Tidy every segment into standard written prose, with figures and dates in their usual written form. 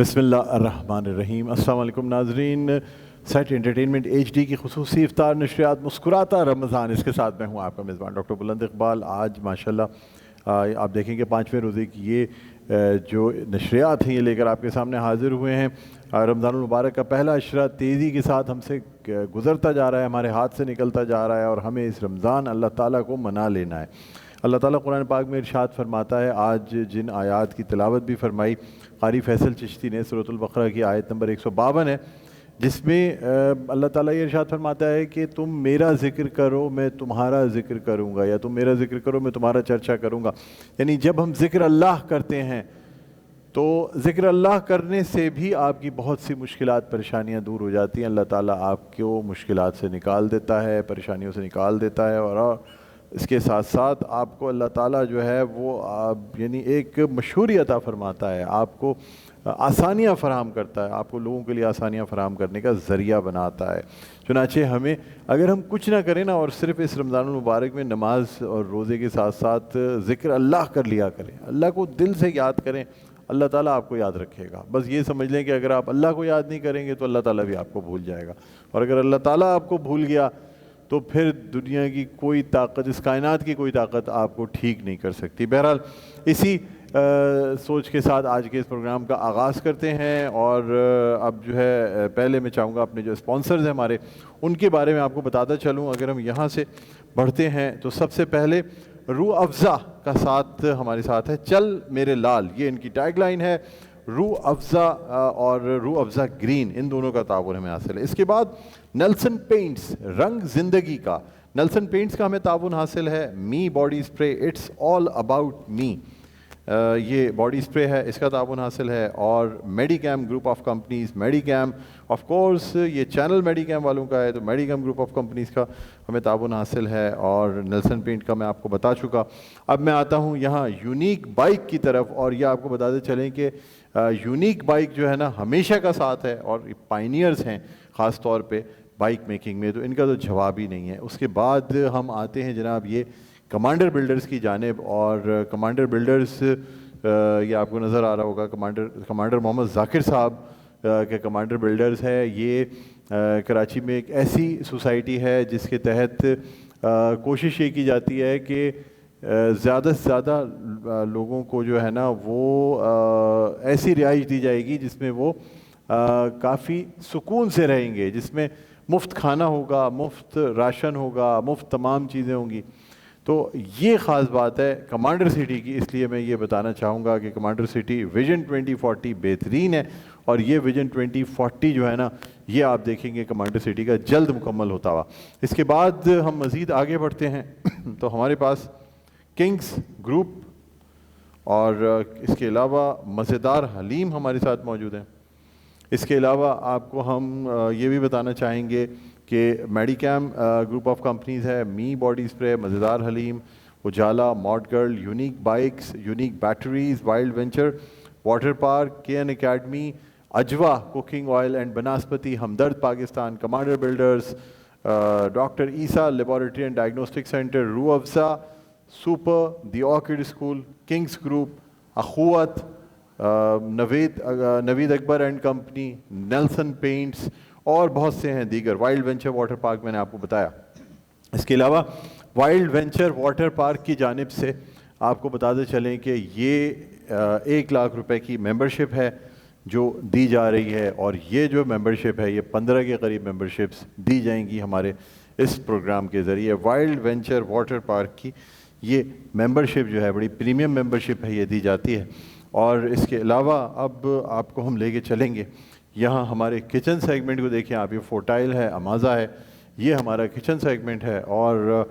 بسم اللہ الرحمن الرحیم۔ السلام علیکم ناظرین، سیٹ انٹرٹینمنٹ ایچ ڈی کی خصوصی افطار نشریات مسکراتا رمضان، اس کے ساتھ میں ہوں آپ کا میزبان ڈاکٹر بلند اقبال۔ آج ماشاءاللہ آپ دیکھیں کہ 5ویں روزے کی یہ جو نشریات ہیں یہ لے کر آپ کے سامنے حاضر ہوئے ہیں۔ رمضان المبارک کا پہلا عشرہ تیزی کے ساتھ ہم سے گزرتا جا رہا ہے، ہمارے ہاتھ سے نکلتا جا رہا ہے، اور ہمیں اس رمضان اللہ تعالیٰ کو منا لینا ہے۔ اللہ تعالیٰ قرآن پاک میں ارشاد فرماتا ہے، آج جن آیات کی تلاوت بھی فرمائی قاری فیصل چشتی نے، سورۃ البقرہ کی آیت نمبر 152 ہے، جس میں اللہ تعالیٰ یہ ارشاد فرماتا ہے کہ تم میرا ذکر کرو میں تمہارا ذکر کروں گا، یا تم میرا ذکر کرو میں تمہارا چرچا کروں گا۔ یعنی جب ہم ذکر اللہ کرتے ہیں تو ذکر اللہ کرنے سے بھی آپ کی بہت سی مشکلات پریشانیاں دور ہو جاتی ہیں۔ اللہ تعالیٰ آپ کو مشکلات سے نکال دیتا ہے، پریشانیوں سے نکال دیتا ہے، اور اس کے ساتھ ساتھ آپ کو اللہ تعالیٰ جو ہے وہ یعنی ایک مشہوری عطا فرماتا ہے، آپ کو آسانیاں فراہم کرتا ہے، آپ کو لوگوں کے لیے آسانیاں فراہم کرنے کا ذریعہ بناتا ہے۔ چنانچہ ہمیں اگر ہم کچھ نہ کریں نا، اور صرف اس رمضان المبارک میں نماز اور روزے کے ساتھ ساتھ ذکر اللہ کر لیا کریں، اللہ کو دل سے یاد کریں، اللہ تعالیٰ آپ کو یاد رکھے گا۔ بس یہ سمجھ لیں کہ اگر آپ اللہ کو یاد نہیں کریں گے تو اللہ تعالیٰ بھی آپ کو بھول جائے گا، اور اگر اللہ تعالیٰ آپ کو بھول گیا تو پھر دنیا کی کوئی طاقت، اس کائنات کی کوئی طاقت آپ کو ٹھیک نہیں کر سکتی۔ بہرحال اسی سوچ کے ساتھ آج کے اس پروگرام کا آغاز کرتے ہیں، اور اب جو ہے پہلے میں چاہوں گا اپنے جو اسپانسرز ہیں ہمارے، ان کے بارے میں آپ کو بتاتا چلوں۔ اگر ہم یہاں سے بڑھتے ہیں تو سب سے پہلے روح افزا کا ساتھ ہمارے ساتھ ہے چل میرے لال، یہ ان کی ٹیگ لائن ہے۔ روح افزا اور روح افزا گرین، ان دونوں کا تعاون ہمیں حاصل ہے۔ اس کے بعد نیلسن پینٹس، رنگ زندگی کا، نیلسن پینٹس کا ہمیں تعاون حاصل ہے۔ Me body spray, it's all about me, یہ باڈی اسپرے ہے، اس کا تعاون حاصل ہے۔ اور میڈی کیم گروپ آف کمپنیز، میڈی کیم آف کورس یہ چینل میڈی کیم والوں کا ہے، تو میڈی کیم گروپ آف کمپنیز کا ہمیں تعاون حاصل ہے، اور نیلسن پینٹ کا میں آپ کو بتا چکا۔ اب میں آتا ہوں یہاں یونیک بائک کی طرف، اور یہ آپ کو بتاتے چلیں کہ یونیک بائک جو ہے نا ہمیشہ کا ساتھ ہے، اور پائنیئرز ہیں خاص طور پہ بائک میکنگ میں، تو ان کا تو جواب ہی نہیں ہے۔ اس کے بعد ہم آتے ہیں جناب یہ کمانڈر بلڈرز کی جانب، اور کمانڈر بلڈرز یہ آپ کو نظر آ رہا ہوگا، کمانڈر محمد ذاکر صاحب کے کمانڈر بلڈرز ہے۔ یہ کراچی میں ایک ایسی سوسائٹی ہے جس کے تحت کوشش یہ کی جاتی ہے کہ زیادہ سے زیادہ لوگوں کو جو ہے نا وہ ایسی رہائش دی جائے گی جس میں وہ کافی سکون سے رہیں گے، جس میں مفت کھانا ہوگا، مفت راشن ہوگا، مفت تمام چیزیں ہوں گی۔ تو یہ خاص بات ہے کمانڈر سٹی کی، اس لیے میں یہ بتانا چاہوں گا کہ کمانڈر سٹی ویژن 2040 بہترین ہے، اور یہ ویژن 2040 جو ہے نا یہ آپ دیکھیں گے کمانڈر سٹی کا جلد مکمل ہوتا ہوا۔ اس کے بعد ہم مزید آگے بڑھتے ہیں تو ہمارے پاس کنگز گروپ، اور اس کے علاوہ مزیدار حلیم ہمارے ساتھ موجود ہیں۔ اس کے علاوہ آپ کو ہم یہ بھی بتانا چاہیں گے کہ میڈی کیم گروپ آف کمپنیز ہے، me body spray, Mazedar Haleem, Ujala, mad grill, unique bikes, unique batteries, wild venture, water park, K N academy, Ajwa cooking oil and Banaspati, Hamdard Pakistan, commander builders, doctor Essa laboratory and diagnostic centre, Rooh Afza, super, the orchid school, kings group, Akhuwat, Naveed Akbar and company, Nelson paints, اور بہت سے ہیں دیگر، wild venture water park میں نے آپ کو بتایا۔ اس کے علاوہ وائلڈ وینچر واٹر پارک کی جانب سے آپ کو بتاتے چلیں کہ یہ 1 لاکھ روپے کی ممبرشپ ہے جو دی جا رہی ہے، اور یہ جو ممبرشپ ہے یہ 15 کے قریب ممبرشپس دی جائیں گی ہمارے اس پروگرام کے ذریعے۔ وائلڈ وینچر واٹر پارک کی یہ ممبرشپ جو ہے بڑی پریمیم ممبرشپ ہے، یہ دی جاتی ہے۔ اور اس کے علاوہ اب آپ کو ہم لے کے چلیں گے یہاں ہمارے کچن سیگمنٹ کو دیکھیں آپ، یہ فورٹائل ہے، امازا ہے، یہ ہمارا کچن سیگمنٹ ہے، اور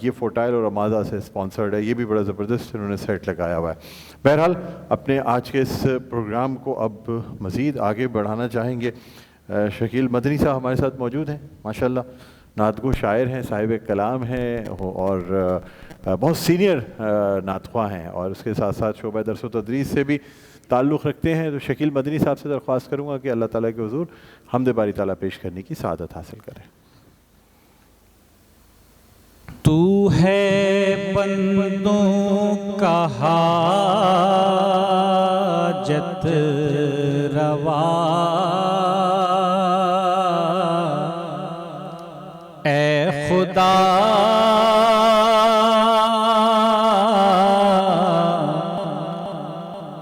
یہ فورٹائل اور امازا سے سپانسرڈ ہے، یہ بھی بڑا زبردست انہوں نے سیٹ لگایا ہوا ہے۔ بہرحال اپنے آج کے اس پروگرام کو اب مزید آگے بڑھانا چاہیں گے۔ شکیل مدنی صاحب ہمارے ساتھ موجود ہیں، ماشاءاللہ نعت گو شاعر ہیں، صاحب کلام ہیں، اور بہت سینئر نعت خواں ہیں، اور اس کے ساتھ ساتھ شعبہ درس و تدریس سے بھی تعلق رکھتے ہیں۔ تو شکیل مدنی صاحب سے درخواست کروں گا کہ اللہ تعالیٰ کے حضور حمد باری تعالیٰ پیش کرنے کی سعادت حاصل کریں۔ تو ہے بندوں کا حاجت روا، خدا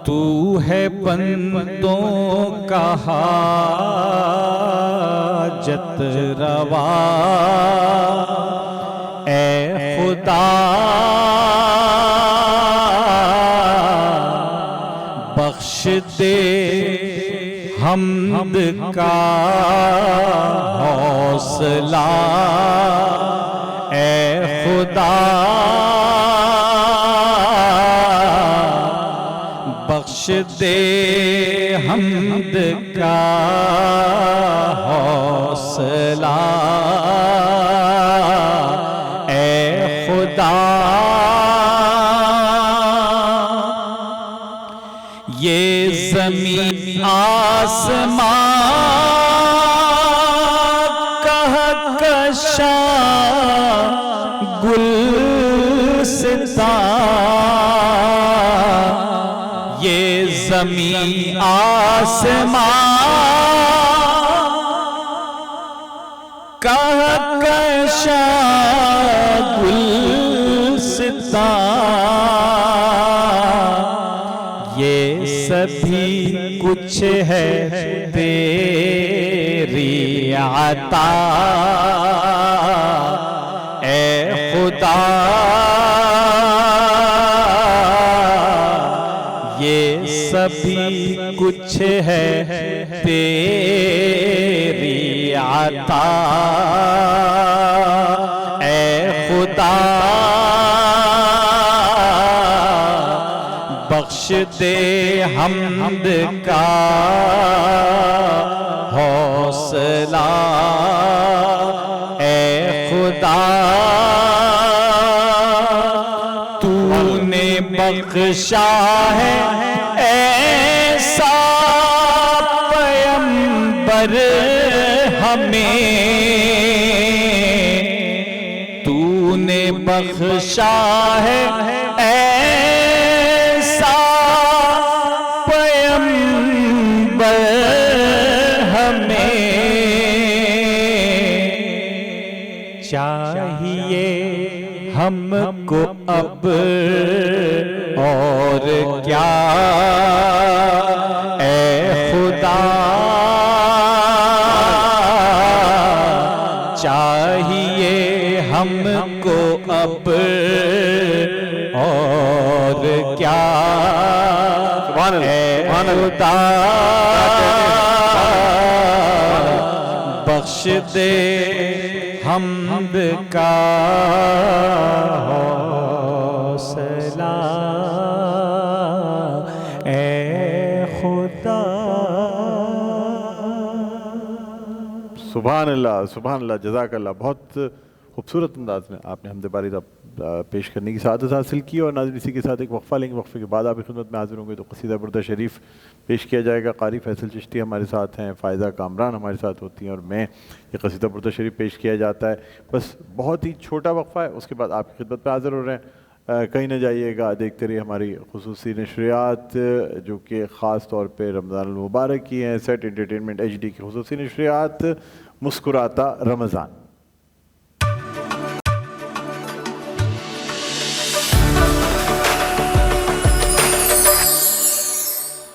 تو ہے بندوں کا حاجت روا، اے خدا بخش دے حمد کا حوصلہ، اے خدا بخش دے حمد کا حوصلہ، اے خدا یہ زمین آسمان کہکشاں گلستان، یہ زمین آسمان کہکشاں گلستان، یہ سبھی کچھ ہے تیری عطا، اے خدا یہ سبھی کچھ ہے تیری عطا، اے خدا بخش دے حمد کا حوصلہ، اے خدا تو نے بخشا ہے ایسا پیمبر ہمیں، تو نے بخشا ہے ایسا پیمبر ہمیں، چاہیے ہم کو اب اور کیا، اے خدا چاہیے ہم کو اب اور کیا، اے خدا بخش دے حمد کا حوصلہ، اے خدا۔ سبحان اللہ سبحان اللہ، جزاک اللہ، بہت خوبصورت انداز میں آپ نے حمد باری پیش کرنے کی سعادت حاصل کی۔ اور ناظرین اسی کے ساتھ ایک وقفہ لیں گے، وقفے کے بعد آپ کی خدمت میں حاضر ہوں گے تو قصیدہ بردہ شریف پیش کیا جائے گا۔ قاری فیصل چشتی ہمارے ساتھ ہیں، فائزہ کامران ہمارے ساتھ ہوتی ہیں، اور میں یہ قصیدہ بردہ شریف پیش کیا جاتا ہے۔ بس بہت ہی چھوٹا وقفہ ہے، اس کے بعد آپ کی خدمت میں حاضر ہو رہے ہیں۔ کہیں نہ جائیے گا، دیکھتے رہیے ہماری خصوصی نشریات جو کہ خاص طور پہ رمضان المبارک کی ہیں۔ سیٹ انٹرٹینمنٹ HD کی خصوصی نشریات مسکراتا رمضان۔